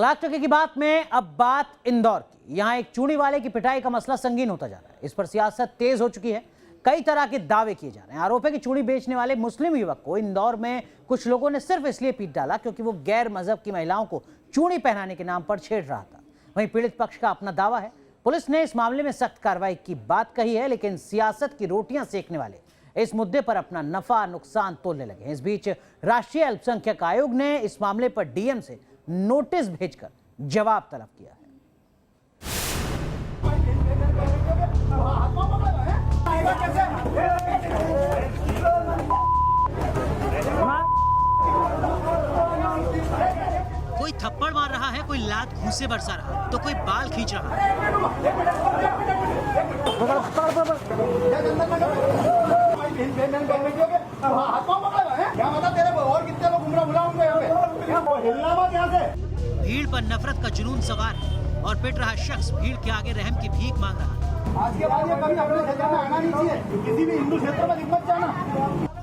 लाख टके की बात में अब बात इंदौर की। यहां एक चूड़ी वाले की पिटाई का मसला संगीन होता जा रहा है। इस पर सियासत तेज हो चुकी है। कई तरह के दावे किए जा रहे हैं। आरोप है कि चूड़ी बेचने वाले मुस्लिम युवक को इंदौर में कुछ लोगों ने सिर्फ इसलिए पीट डाला क्योंकि वो गैर मजहब की महिलाओं को चूड़ी पहनाने के नाम पर छेड़ रहा था। वहीं पीड़ित पक्ष का अपना दावा है। पुलिस ने इस मामले में सख्त कार्रवाई की बात कही है, लेकिन सियासत की रोटियां सेकने वाले इस मुद्दे पर अपना नफा नुकसान तोलने लगे हैं। इस बीच राष्ट्रीय अल्पसंख्यक आयोग ने इस मामले पर डीएम से नोटिस भेजकर जवाब तलब किया है। कोई थप्पड़ मार रहा है, कोई लात घूंसे बरसा रहा, तो कोई बाल खींच रहा है। भीड़ पर नफरत का जुनून सवार है और पिट रहा शख्स भीड़ के आगे रहम की भीख मांग रहा है। आज के बाद ये कभी अपने क्षेत्र में आना नहीं चाहिए, किसी भी हिंदू क्षेत्र में मत जाना।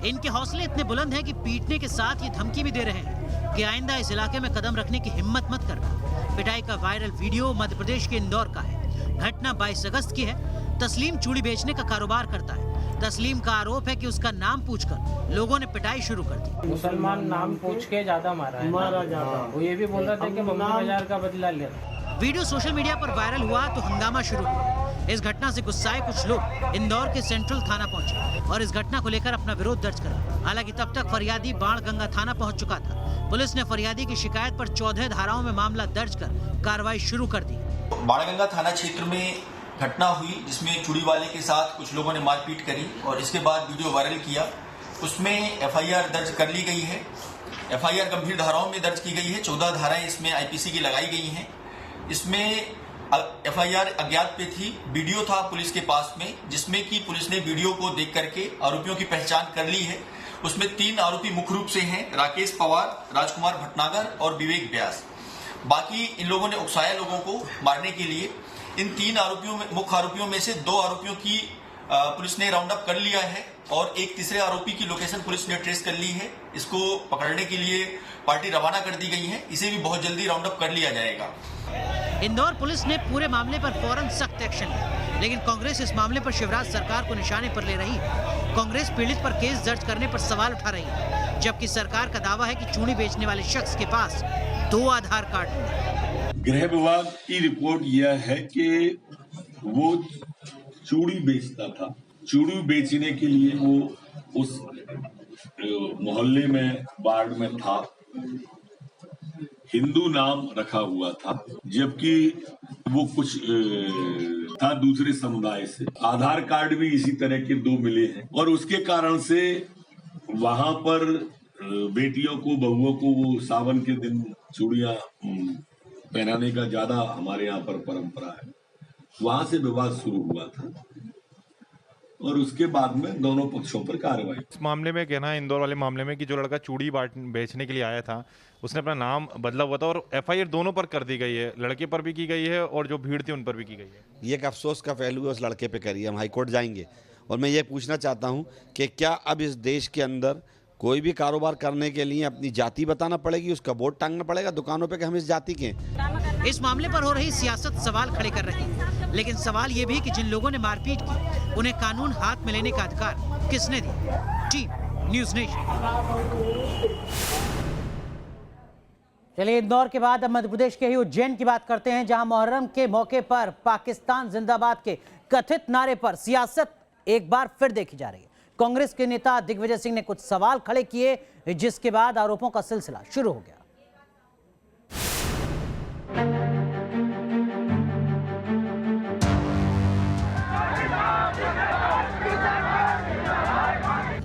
इनके हौसले इतने बुलंद हैं कि पीटने के साथ ये धमकी भी दे रहे हैं कि आइंदा इस इलाके में कदम रखने की हिम्मत मत करना। पिटाई का वायरल वीडियो मध्य प्रदेश के इंदौर का है। घटना 22 अगस्त की है। तस्लीम चूड़ी बेचने का कारोबार करता है। तस्लीम का आरोप है कि उसका नाम पूछकर लोगों ने पिटाई शुरू कर दी। मुसलमान नाम पूछ के ज्यादा मारा है। वो ये भी बोल रहा था कि मम्मी बाजार का बदला लिया। वीडियो सोशल मीडिया पर वायरल हुआ तो हंगामा शुरू हुआ। इस घटना से गुस्साए कुछ लोग इंदौर के सेंट्रल थाना पहुंचे और इस घटना को लेकर अपना विरोध दर्ज करा। हालांकि तब तक फरियादी बाणगंगा थाना पहुंच चुका था। पुलिस ने फरियादी की शिकायत पर 14 धाराओं में मामला दर्ज कर कार्रवाई शुरू कर दी। बाणगंगा थाना क्षेत्र में घटना हुई जिसमें चूड़ी वाले के साथ कुछ लोगों ने मारपीट करी और इसके बाद वीडियो वायरल किया। उसमें एफआईआर दर्ज कर ली गई है। एफआईआर गंभीर धाराओं में दर्ज की गई है। 14 धाराएं इसमें आईपीसी की लगाई गई हैं। इसमें एफआईआर अज्ञात पे थी। वीडियो था पुलिस के पास में, जिसमें कि पुलिस ने वीडियो को देख करके आरोपियों की पहचान कर ली है। उसमें 3 आरोपी मुख्य रूप से हैं, राकेश पवार, राजकुमार भटनागर और विवेक व्यास। बाकी इन लोगों ने उकसाया लोगों को मारने के लिए। इन 3 आरोपियों में, मुख्य आरोपियों में से 2 आरोपियों की पुलिस ने राउंड अप कर लिया है और एक तीसरे आरोपी की लोकेशन पुलिस ने ट्रेस कर ली है। इसको पकड़ने के लिए पार्टी रवाना कर दी गई है। इसे भी बहुत जल्दी राउंड अप कर लिया जाएगा। इंदौर पुलिस ने पूरे मामले पर फौरन सख्त एक्शन लिया, लेकिन कांग्रेस इस मामले पर शिवराज सरकार को निशाने पर ले रही है। कांग्रेस पीड़ित पर केस दर्ज करने पर सवाल उठा रही है, जबकि सरकार का दावा है कि चूड़ी बेचने वाले शख्स के पास 2 आधार कार्ड हैं। गृह विभाग की रिपोर्ट यह है कि वो चूड़ी बेचता था। चूड़ी बेचने के लिए वो उस मोहल्ले में, वार्ड में था। हिंदू नाम रखा हुआ था, जबकि वो कुछ था दूसरे समुदाय से। आधार कार्ड भी इसी तरह के 2 मिले हैं और उसके कारण से वहां पर बेटियों को, बहुओं को वो सावन के दिन चूड़ियां पहनाने का ज्यादा हमारे यहाँ पर परंपरा है। वहां से विवाद शुरू हुआ था और उसके बाद में दोनों पक्षों पर कार्रवाई। इस मामले में कहना है, इंदौर वाले मामले में, कि जो लड़का चूड़ी बेचने के लिए आया था उसने अपना नाम बदला हुआ था और एफआईआर दोनों पर कर दी गई है। लड़के पर भी की गई है और जो भीड़ थी उन पर भी की गई है। ये एक अफसोस का पहलू है उस लड़के पे करिए। हम हाईकोर्ट जाएंगे और मैं ये पूछना चाहता हूँ कि क्या अब इस देश के अंदर कोई भी कारोबार करने के लिए अपनी जाति बताना पड़ेगी, उसका बोर्ड टांगना पड़ेगा दुकानों पे कि हम इस जाति के हैं? इस मामले पर हो रही सियासत सवाल खड़े कर रही है, लेकिन सवाल ये भी कि जिन लोगों ने मारपीट की उन्हें कानून हाथ में लेने का अधिकार किसने दिया? Team news nation. चलिए, इंदौर के बाद अब मध्य प्रदेश के ही उज्जैन की बात करते हैं, जहां मुहर्रम के मौके पर पाकिस्तान जिंदाबाद के कथित नारे पर सियासत एक बार फिर देखी जा रही है। कांग्रेस के नेता दिग्विजय सिंह ने कुछ सवाल खड़े किए, जिसके बाद आरोपों का सिलसिला शुरू हो गया।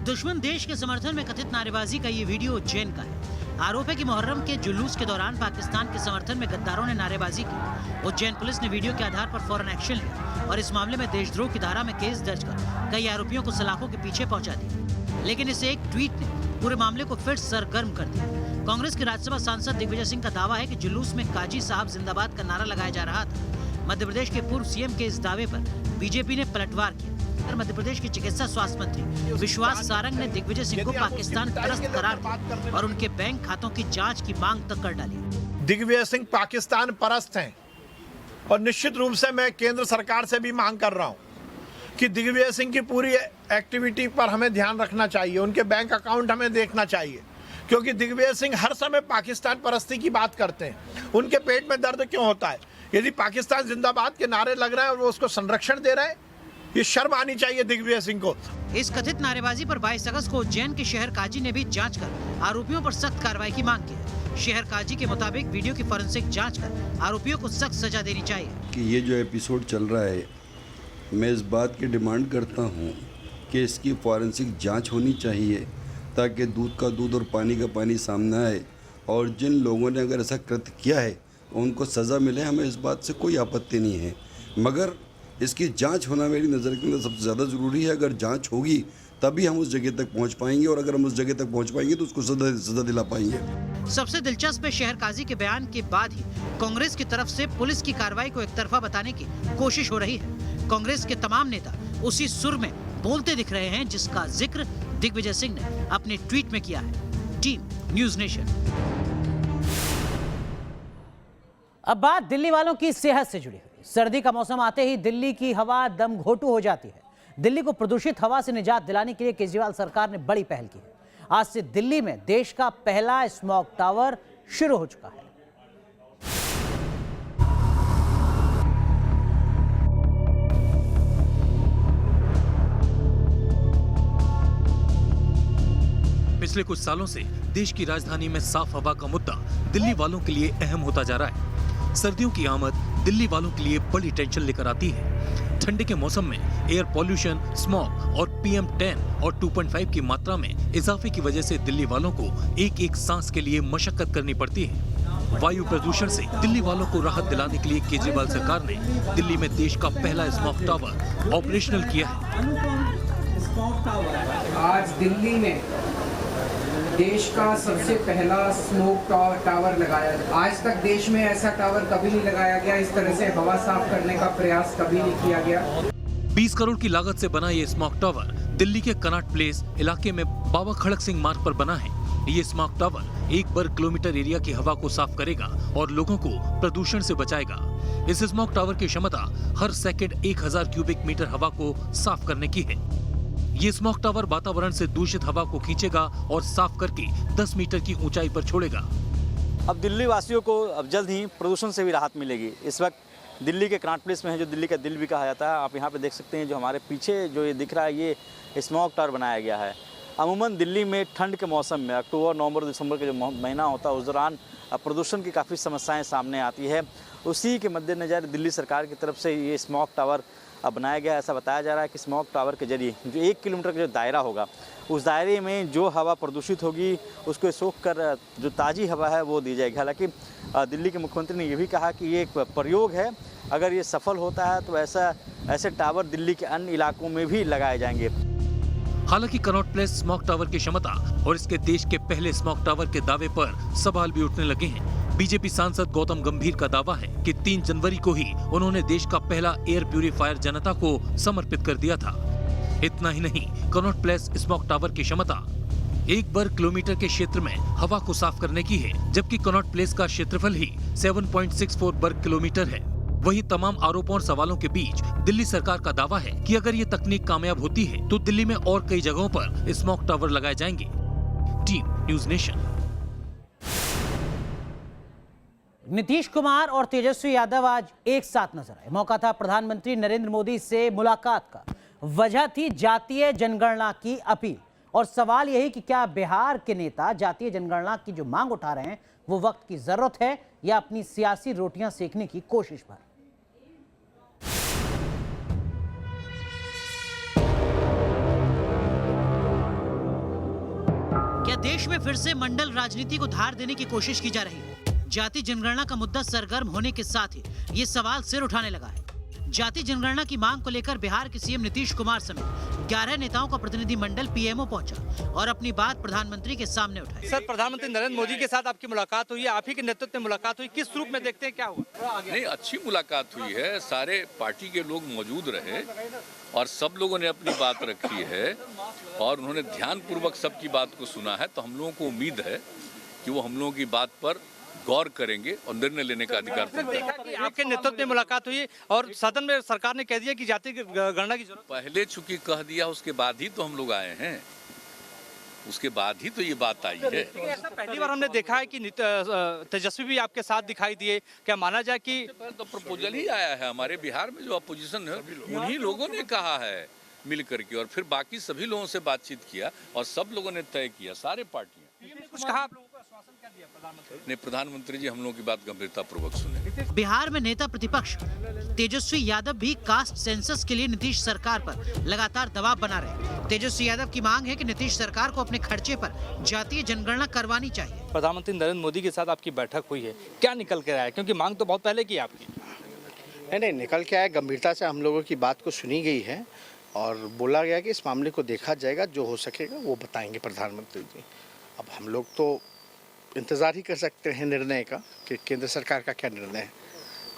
दुश्मन देश के समर्थन में कथित नारेबाजी का ये वीडियो उज्जैन का है। आरोप है कि मुहर्रम के जुलूस के दौरान पाकिस्तान के समर्थन में गद्दारों ने नारेबाजी की। उज्जैन पुलिस ने वीडियो के आधार पर फौरन एक्शन लिया और इस मामले में देशद्रोह की धारा में केस दर्ज कर कई आरोपियों को सलाखों के पीछे पहुंचा दिया। लेकिन इस एक ट्वीट ने पूरे मामले को फिर सरगर्म कर दिया। कांग्रेस के राज्यसभा सांसद दिग्विजय सिंह का दावा है कि जुलूस में काजी साहब जिंदाबाद का नारा लगाया जा रहा था। मध्य प्रदेश के पूर्व सीएम के इस दावे पर बीजेपी ने पलटवार किया। मध्य प्रदेश के चिकित्सा स्वास्थ्य मंत्री विश्वास सारंग ने दिग्विजय सिंह को पाकिस्तान परस्त करार दिया और उनके बैंक खातों की जांच की मांग तक कर डाली। दिग्विजय सिंह पाकिस्तान परस्त हैं और निश्चित रूप से मैं केंद्र सरकार से भी मांग कर रहा हूं कि दिग्विजय सिंह की पूरी एक्टिविटी पर हमें ध्यान रखना चाहिए, उनके बैंक अकाउंट हमें देखना चाहिए, क्योंकि दिग्विजय सिंह हर समय पाकिस्तान परस्ती की बात करते हैं। उनके पेट में दर्द क्यों होता है? यदि पाकिस्तान जिंदाबाद के नारे लग रहे हैं और वो उसको संरक्षण दे रहे हैं, ये शर्म आनी चाहिए दिग्विजय सिंह को। इस कथित नारेबाजी पर 22 अगस्त को उज्जैन के शहर काजी ने भी जांच कर आरोपियों पर सख्त कार्रवाई की मांग की है। शहर काजी के मुताबिक वीडियो की फॉरेंसिक जांच कर आरोपियों को सख्त सजा देनी चाहिए। कि ये जो एपिसोड चल रहा है, मैं इस बात की डिमांड करता हूँ कि इसकी फॉरेंसिक जांच होनी चाहिए ताकि दूध का दूध और पानी का पानी सामने आए और जिन लोगों ने अगर ऐसा कृत्य किया है उनको सज़ा मिले। हमें इस बात से कोई आपत्ति नहीं है, मगर इसकी जांच होना मेरी नज़र के अंदर सबसे ज़्यादा ज़रूरी है। अगर जांच होगी तभी हम उस जगह तक पहुंच पाएंगे और अगर हम उस जगह तक पहुंच पाएंगे तो उसको सज़ा दिला पाएंगे। सबसे दिलचस्प है, शहर काजी के बयान के बाद ही कांग्रेस की तरफ से पुलिस की कार्रवाई को एकतरफा बताने की कोशिश हो रही है। कांग्रेस के तमाम नेता उसी सुर में बोलते दिख रहे हैं जिसका जिक्र दिग्विजय सिंह ने अपने ट्वीट में किया है। Team news nation. अब बात दिल्ली वालों की सेहत से जुड़ी हुई। सर्दी का मौसम आते ही दिल्ली की हवा दम घोटू हो जाती है। दिल्ली को प्रदूषित हवा से निजात दिलाने के लिए केजरीवाल सरकार ने बड़ी पहल की है। आज से दिल्ली में देश का पहला स्मॉग टावर शुरू हो चुका है। पिछले कुछ सालों से देश की राजधानी में साफ हवा का मुद्दा दिल्ली वालों के लिए अहम होता जा रहा है। सर्दियों की आमद दिल्ली वालों के लिए बड़ी टेंशन लेकर आती है। ठंडी के मौसम में एयर पॉल्यूशन, स्मॉग और PM10 और 2.5 की मात्रा में इजाफे की वजह से दिल्ली वालों को एक एक सांस के लिए मशक्कत करनी पड़ती है। वायु प्रदूषण से दिल्ली वालों को राहत दिलाने के लिए केजरीवाल सरकार ने दिल्ली में देश का पहला स्मॉग टावर ऑपरेशनल किया है। आज दिल्ली में देश का सबसे पहला स्मोक टावर लगाया। आज तक देश में ऐसा टावर कभी नहीं लगाया गया। इस तरह से हवा साफ करने का प्रयास कभी नहीं किया गया। 20 करोड़ की लागत से बना ये स्मॉग टावर दिल्ली के कनॉट प्लेस इलाके में बाबा खड़क सिंह मार्ग पर बना है। ये स्मॉग टावर 1 वर्ग किलोमीटर एरिया की हवा को साफ करेगा और लोगों को प्रदूषण से बचाएगा। इस स्मॉग टावर की क्षमता हर सेकंड 1000 क्यूबिक मीटर हवा को साफ करने की है। ये स्मॉग टावर वातावरण से दूषित हवा को खींचेगा और साफ करके 10 मीटर की ऊंचाई पर छोड़ेगा। अब दिल्ली वासियों को अब जल्द ही प्रदूषण से भी राहत मिलेगी। इस वक्त दिल्ली के कनॉट प्लेस में है, जो दिल्ली का दिल भी कहा जाता है। आप यहाँ पे देख सकते हैं, जो हमारे पीछे जो ये दिख रहा है, ये स्मॉग टावर बनाया गया है। अमूमन दिल्ली में ठंड के मौसम में अक्टूबर, नवंबर, दिसंबर का जो महीना होता है, उस दौरान प्रदूषण की काफ़ी समस्याएँ सामने आती है। उसी के मद्देनज़र दिल्ली सरकार की तरफ से ये स्मॉग टावर बनाया गया। ऐसा बताया जा रहा है कि स्मॉग टावर के जरिए जो 1 किलोमीटर का जो दायरा होगा, उस दायरे में जो हवा प्रदूषित होगी उसको सोख कर जो ताज़ी हवा है वो दी जाएगी। हालांकि दिल्ली के मुख्यमंत्री ने ये भी कहा कि ये एक प्रयोग है, अगर ये सफल होता है तो ऐसे टावर दिल्ली के अन्य इलाकों में भी लगाए जाएंगे। हालांकि कनॉट प्लेस स्मॉग टावर की क्षमता और इसके देश के पहले स्मॉग टावर के दावे पर सवाल भी उठने लगे हैं। बीजेपी सांसद गौतम गंभीर का दावा है कि 3 जनवरी को ही उन्होंने देश का पहला एयर प्यूरीफायर जनता को समर्पित कर दिया था। इतना ही नहीं, कनॉट प्लेस स्मॉग टावर की क्षमता 1 वर्ग किलोमीटर के क्षेत्र में हवा को साफ करने की है, जबकि कनॉट प्लेस का क्षेत्रफल ही 7.64 वर्ग किलोमीटर है। वहीं तमाम आरोपों और सवालों के बीच दिल्ली सरकार का दावा है कि अगर ये तकनीक कामयाब होती है तो दिल्ली में और कई जगहों पर स्मॉग टावर लगाए जाएंगे। Team news nation. Nitish Kumar और तेजस्वी यादव आज एक साथ नजर आए। मौका था प्रधानमंत्री नरेंद्र मोदी से मुलाकात का। वजह थी जातीय जनगणना की अपील। और सवाल यही कि क्या बिहार के नेता जातीय जनगणना की जो मांग उठा रहे हैं वो वक्त की जरूरत है या अपनी सियासी रोटियां सेकने की कोशिश भर। क्या देश में फिर से मंडल राजनीति को धार देने की कोशिश की जा रही है? जाति जनगणना का मुद्दा सरगर्म होने के साथ ही ये सवाल सिर उठाने लगा है। जाति जनगणना की मांग को लेकर बिहार के सीएम नीतीश कुमार समेत 11 नेताओं का प्रतिनिधिमंडल पीएमओ पहुंचा और अपनी बात प्रधानमंत्री के सामने उठाई। सर, प्रधानमंत्री नरेंद्र मोदी के साथ आपकी मुलाकात हुई है, आप ही के नेतृत्व में मुलाकात हुई, किस रूप में देखते हैं, क्या हुआ? नहीं, अच्छी मुलाकात हुई है। सारे पार्टी के लोग मौजूद रहे और सब लोगों ने अपनी बात रखी है और उन्होंने ध्यानपूर्वक सबकी बात को सुना है। तो हम लोगों को उम्मीद है कि वो हम लोगों की बात पर गौर करेंगे और निर्णय लेने का अधिकार सर, देखा कि आपके नेतृत्व में मुलाकात हुई और सदन में सरकार ने कह दिया कि जाति गणना की जरूरत पहले चूंकि कह दिया उसके बाद ही तो हम लोग आए हैं, उसके बाद ही तो ये बात आई है। लेकिन ऐसा पहली बार हमने देखा है कि तेजस्वी भी आपके साथ दिखाई दिए। क्या माना जाए कि तो प्रपोजल ही आया है हमारे बिहार में जो अपोजिशन है उन्हीं लोगों ने कहा है मिल करके, और फिर बाकी सभी लोगों से बातचीत किया और सब लोगों ने तय किया, सारे पार्टियां। कुछ कहा आप लोगों को, आश्वासन क्या दिया प्रधानमंत्री ने? प्रधानमंत्री जी हम लोगों की बात गंभीरता पूर्वक सुने। बिहार में नेता प्रतिपक्ष तेजस्वी यादव भी कास्ट सेंसस के लिए नीतीश सरकार पर लगातार दबाव बना रहे। तेजस्वी यादव की मांग है कि नीतीश सरकार को अपने खर्चे पर जातीय जनगणना करवानी चाहिए। प्रधानमंत्री नरेंद्र मोदी के साथ आपकी बैठक हुई है, क्या निकल कर आया? क्योंकि मांग तो बहुत पहले की आपकी। नहीं, निकल के आया, गंभीरता से हम लोगों की बात को सुनी गई है और बोला गया कि इस मामले को देखा जाएगा, जो हो सकेगा वो बताएंगे प्रधानमंत्री जी। अब हम लोग तो इंतज़ार ही कर सकते हैं निर्णय का कि केंद्र सरकार का क्या निर्णय है।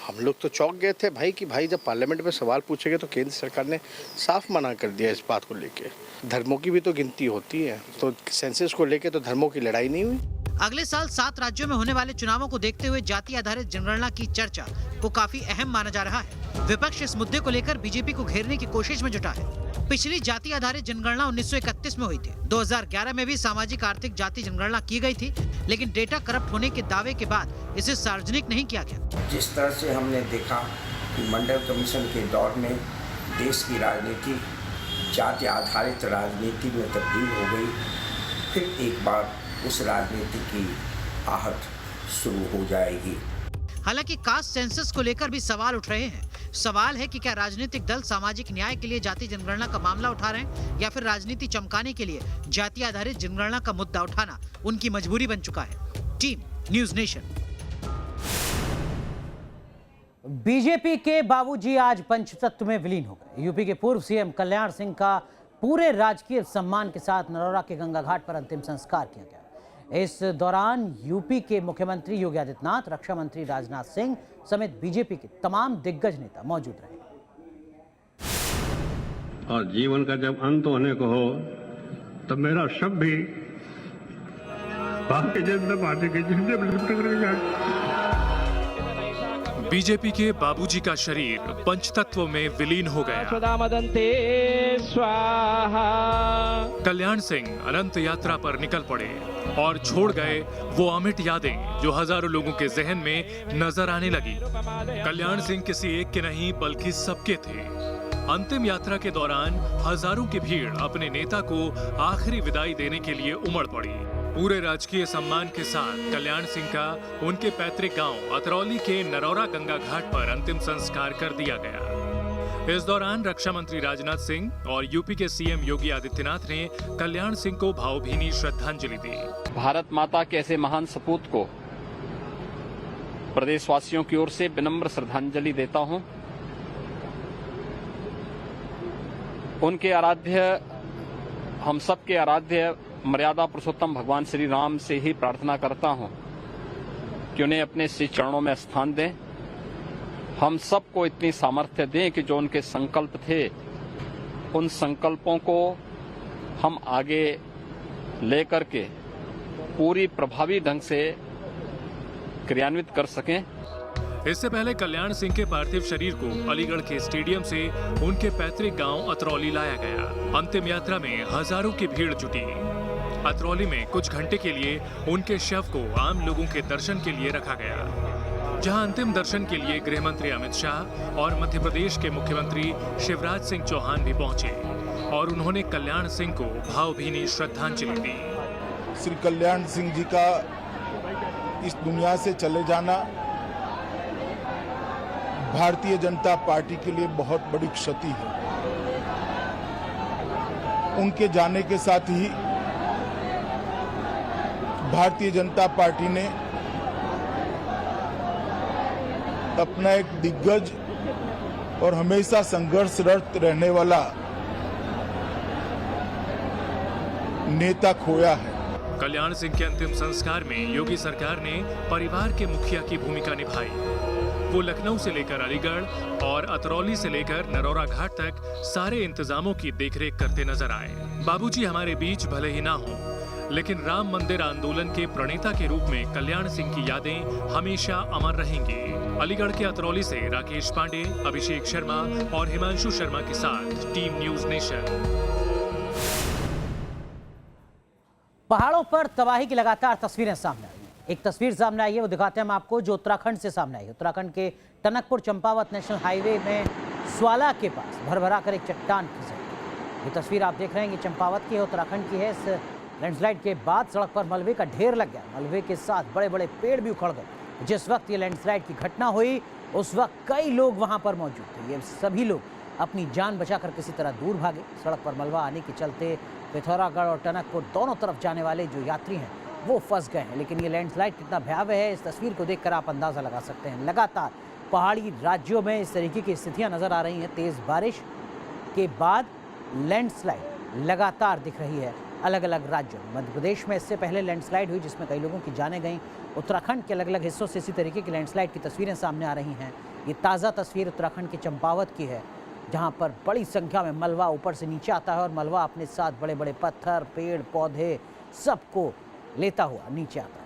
हम लोग तो चौंक गए थे भाई कि भाई जब पार्लियामेंट में सवाल पूछेंगे तो केंद्र सरकार ने साफ मना कर दिया इस बात को लेके। धर्मों की भी तो गिनती होती है, तो सेंसस को लेके तो धर्मों की लड़ाई नहीं हुई। अगले साल 7 राज्यों में होने वाले चुनावों को देखते हुए जाति आधारित जनगणना की चर्चा को काफी अहम माना जा रहा है। विपक्ष इस मुद्दे को लेकर बीजेपी को घेरने की कोशिश में जुटा है। पिछली जाति आधारित जनगणना 1931 में हुई थी। 2011 में भी सामाजिक आर्थिक जाति जनगणना की गई थी, लेकिन डेटा करप्ट होने के दावे के बाद इसे सार्वजनिक नहीं किया गया। जिस तरह से हमने देखा कि मंडल कमीशन के दौर में देश की राजनीति जाति आधारित राजनीति में तब्दील हो गई, फिर एक बार उस राजनीति की आहट शुरू हो जाएगी। हालांकि कास्ट सेंसस को लेकर भी सवाल उठ रहे हैं। सवाल है कि क्या राजनीतिक दल सामाजिक न्याय के लिए जाति जनगणना का मामला उठा रहे हैं या फिर राजनीति चमकाने के लिए जाति आधारित जनगणना का मुद्दा उठाना उनकी मजबूरी बन चुका है। Team news nation. बीजेपी के बाबूजी आज पंचतत्व में विलीन हो गए। यूपी के पूर्व सीएम कल्याण सिंह का पूरे राजकीय सम्मान के साथ नरौरा के गंगा घाट पर अंतिम संस्कार किया गया। इस दौरान यूपी के मुख्यमंत्री योगी आदित्यनाथ, रक्षा मंत्री राजनाथ सिंह समेत बीजेपी के तमाम दिग्गज नेता मौजूद रहे। और जीवन का जब अंत होने को हो तब मेरा शव भी भारतीय जनता पार्टी के झंडे पर लिपट कर जाए। बीजेपी के बाबूजी का शरीर पंचतत्व में विलीन हो गया। कल्याण सिंह अनंत यात्रा पर निकल पड़े और छोड़ गए वो अमिट यादें जो हजारों लोगों के जहन में नजर आने लगी। कल्याण सिंह किसी एक के नहीं बल्कि सबके थे। अंतिम यात्रा के दौरान हजारों की भीड़ अपने नेता को आखिरी विदाई देने के लिए उमड़ पड़ी। पूरे राजकीय सम्मान के साथ कल्याण सिंह का उनके पैतृक गांव अतरौली के नरौरा गंगा घाट पर अंतिम संस्कार कर दिया गया। इस दौरान रक्षा मंत्री राजनाथ सिंह और यूपी के सीएम योगी आदित्यनाथ ने कल्याण सिंह को भावभीनी श्रद्धांजलि दी। भारत माता के ऐसे महान सपूत को प्रदेशवासियों की ओर से विनम्र श्रद्धांजलि देता हूं। उनके आराध्य, हम सबके आराध्य मर्यादा पुरुषोत्तम भगवान श्री राम से ही प्रार्थना करता हूं कि उन्हें अपने श्री चरणों में स्थान दें। हम सबको इतनी सामर्थ्य दें कि जो उनके संकल्प थे उन संकल्पों को हम आगे लेकर के पूरी प्रभावी ढंग से क्रियान्वित कर सकें। इससे पहले कल्याण सिंह के पार्थिव शरीर को अलीगढ़ के स्टेडियम से उनके पैतृक गांव अतरौली लाया गया। अंतिम यात्रा में हजारों की भीड़ जुटी। अतरौली में कुछ घंटे के लिए उनके शव को आम लोगों के दर्शन के लिए रखा गया, जहां अंतिम दर्शन के लिए गृह मंत्री अमित शाह और मध्य प्रदेश के मुख्यमंत्री शिवराज सिंह चौहान भी पहुंचे और उन्होंने कल्याण सिंह को भावभीनी श्रद्धांजलि दी। श्री कल्याण सिंह जी का इस दुनिया से चले जाना भारतीय जनता पार्टी के लिए बहुत बड़ी क्षति है। उनके जाने के साथ ही भारतीय जनता पार्टी ने अपना एक दिग्गज और हमेशा संघर्षरत रहने वाला नेता खोया है। कल्याण सिंह के अंतिम संस्कार में योगी सरकार ने परिवार के मुखिया की भूमिका निभाई। वो लखनऊ से लेकर अलीगढ़ और अतरौली से लेकर नरौरा घाट तक सारे इंतजामों की देखरेख करते नजर आए। बाबूजी हमारे बीच भले ही ना हो, लेकिन राम मंदिर आंदोलन के प्रणेता के रूप में कल्याण सिंह की यादें हमेशा अमर रहेंगी। अलीगढ़ के अतरौली से राकेश पांडे, अभिषेक शर्मा और हिमांशु शर्मा के साथ टीम न्यूज नेशन। पहाड़ों पर तबाही की लगातार तस्वीरें सामने आई हैं। एक तस्वीर सामने आई है, वो दिखाते हैं हम आपको, जो उत्तराखंड से सामने आई है। उत्तराखंड के टनकपुर चंपावत नेशनल हाईवे में स्वाला के पास भर कर एक चट्टान खिसक गई। ये तस्वीर आप देख रहे हैं, ये चंपावत की है, उत्तराखंड की है। इस लैंडस्लाइड के बाद सड़क पर मलबे का ढेर लग गया। मलबे के साथ बड़े बड़े पेड़ भी उखड़ गए। जिस वक्त ये लैंडस्लाइड की घटना हुई उस वक्त कई लोग वहां पर मौजूद थे। ये सभी लोग अपनी जान बचाकर किसी तरह दूर भागे। सड़क पर मलबा आने के चलते पिथौरागढ़ और टनकपुर दोनों तरफ जाने वाले जो यात्री हैं वो फंस गए हैं। लेकिन ये लैंडस्लाइड कितना भयावह है, इस तस्वीर को देखकर आप अंदाजा लगा सकते हैं। लगातार पहाड़ी राज्यों में इस तरीके की स्थितियां नजर आ रही हैं। तेज बारिश के बाद लैंडस्लाइड लगातार दिख रही है अलग अलग राज्यों में। मध्य प्रदेश में इससे पहले लैंडस्लाइड हुई जिसमें कई लोगों की जानें गईं। उत्तराखंड के अलग अलग हिस्सों से इसी तरीके की लैंडस्लाइड की तस्वीरें सामने आ रही हैं। ये ताज़ा तस्वीर उत्तराखंड के चंपावत की है, जहां पर बड़ी संख्या में मलबा ऊपर से नीचे आता है और मलबा अपने साथ बड़े बड़े पत्थर, पेड़, पौधे सबको लेता हुआ नीचे आता है।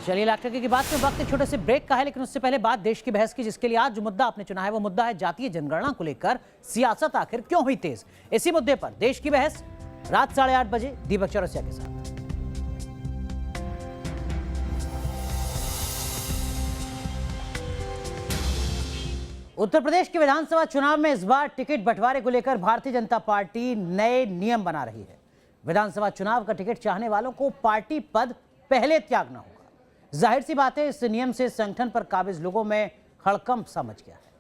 चलिए लाख की बात में वक्त छोटे से ब्रेक का है, लेकिन उससे पहले बात देश की बहस की, जिसके लिए आज जो मुद्दा आपने चुना है वो मुद्दा है जातीय जनगणना को लेकर सियासत आखिर क्यों हुई तेज। इसी मुद्दे पर देश की बहस रात 8:30 बजे दीपक चौरसिया के साथ। उत्तर प्रदेश के विधानसभा चुनाव में इस बार टिकट बंटवारे को लेकर भारतीय जनता पार्टी नए नियम बना रही है। विधानसभा चुनाव का टिकट चाहने वालों को पार्टी पद पहले त्यागना होगा। जाहिर सी बात है, इस नियम से संगठन पर काबिज लोगों में हड़कंप सा मच गया है।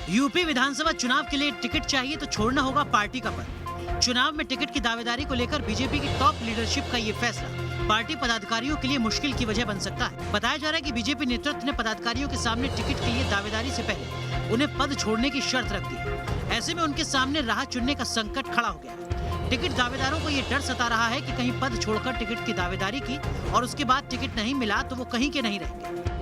यूपी विधानसभा चुनाव के लिए टिकट चाहिए तो छोड़ना होगा पार्टी का पद। चुनाव में टिकट की दावेदारी को लेकर बीजेपी की टॉप लीडरशिप का ये फैसला पार्टी पदाधिकारियों के लिए मुश्किल की वजह बन सकता है। बताया जा रहा है कि बीजेपी नेतृत्व ने पदाधिकारियों के सामने टिकट के लिए दावेदारी से पहले उन्हें पद छोड़ने की शर्त रख दी है। ऐसे में उनके सामने राह चुनने का संकट खड़ा हो गया है। टिकट दावेदारों को ये डर सता रहा है कि कहीं पद छोड़कर टिकट की दावेदारी की और उसके बाद टिकट नहीं मिला तो वो कहीं के नहीं रहेंगे।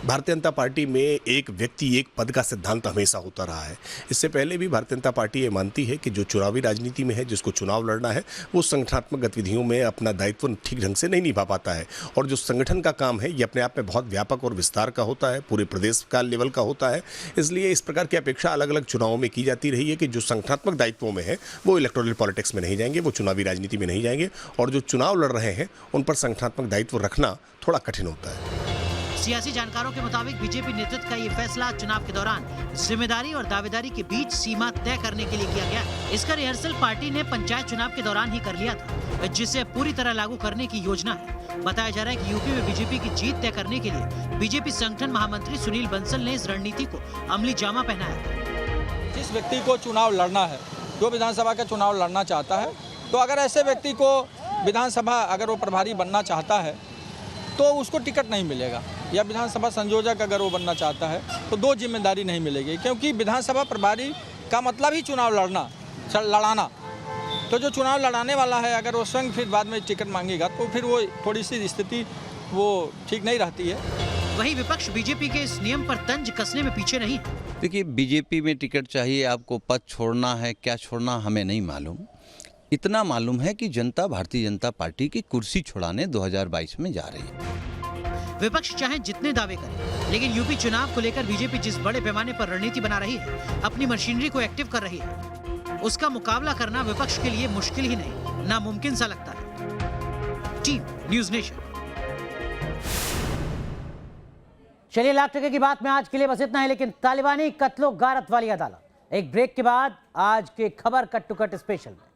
भारतीय जनता पार्टी में एक व्यक्ति एक पद का सिद्धांत हमेशा होता रहा है। इससे पहले भी भारतीय जनता पार्टी ये मानती है कि जो चुनावी राजनीति में है, जिसको चुनाव लड़ना है, वो संगठनात्मक गतिविधियों में अपना दायित्व ठीक ढंग से नहीं निभा पाता है। और जो संगठन का काम है ये अपने आप में बहुत व्यापक और विस्तार का होता है, पूरे प्रदेश का लेवल का होता है। इसलिए इस प्रकार की अपेक्षा अलग अलग चुनावों में की जाती रही है कि जो संगठनात्मक दायित्वों में है वो इलेक्टोरल पॉलिटिक्स में नहीं जाएंगे, वो चुनावी राजनीति में नहीं जाएंगे, और जो चुनाव लड़ रहे हैं उन पर संगठनात्मक दायित्व रखना थोड़ा कठिन होता है। सियासी जानकारों के मुताबिक बीजेपी नेतृत्व का ये फैसला चुनाव के दौरान जिम्मेदारी और दावेदारी के बीच सीमा तय करने के लिए किया गया। इसका रिहर्सल पार्टी ने पंचायत चुनाव के दौरान ही कर लिया था, जिसे पूरी तरह लागू करने की योजना है। बताया जा रहा है कि यूपी में बीजेपी की जीत तय करने के लिए बीजेपी संगठन महामंत्री सुनील बंसल ने इस रणनीति को अमली जामा पहनाया था। जिस व्यक्ति को चुनाव लड़ना है, जो विधानसभा का चुनाव लड़ना चाहता है, तो अगर ऐसे व्यक्ति को विधानसभा अगर वो प्रभारी बनना चाहता है तो उसको टिकट नहीं मिलेगा, या विधानसभा संयोजक अगर वो बनना चाहता है तो दो जिम्मेदारी नहीं मिलेगी, क्योंकि विधानसभा प्रभारी का मतलब ही चुनाव लड़ाना। तो जो चुनाव लड़ाने वाला है अगर वो स्वयं फिर बाद में टिकट मांगेगा तो फिर वो थोड़ी सी स्थिति वो ठीक नहीं रहती है। वहीं विपक्ष बीजेपी के इस नियम पर तंज कसने में पीछे नहीं। देखिए, बीजेपी में टिकट चाहिए, आपको पद छोड़ना है, क्या छोड़ना हमें नहीं मालूम। इतना मालूम है कि जनता भारतीय जनता पार्टी की कुर्सी छुड़ाने 2022 में जा रही है। विपक्ष चाहे जितने दावे करे, लेकिन यूपी चुनाव को लेकर बीजेपी जिस बड़े पैमाने पर रणनीति बना रही है, अपनी मशीनरी को एक्टिव कर रही है, उसका मुकाबला करना विपक्ष के लिए मुश्किल ही नहीं, नामुमकिन सा लगता है। Team news nation. चलिए लाख टके की बात में आज के लिए बस इतना है, लेकिन तालिबानी कत्लो गारत वाली अदालत। एक ब्रेक के बाद आज के खबर कट टू कट स्पेशल में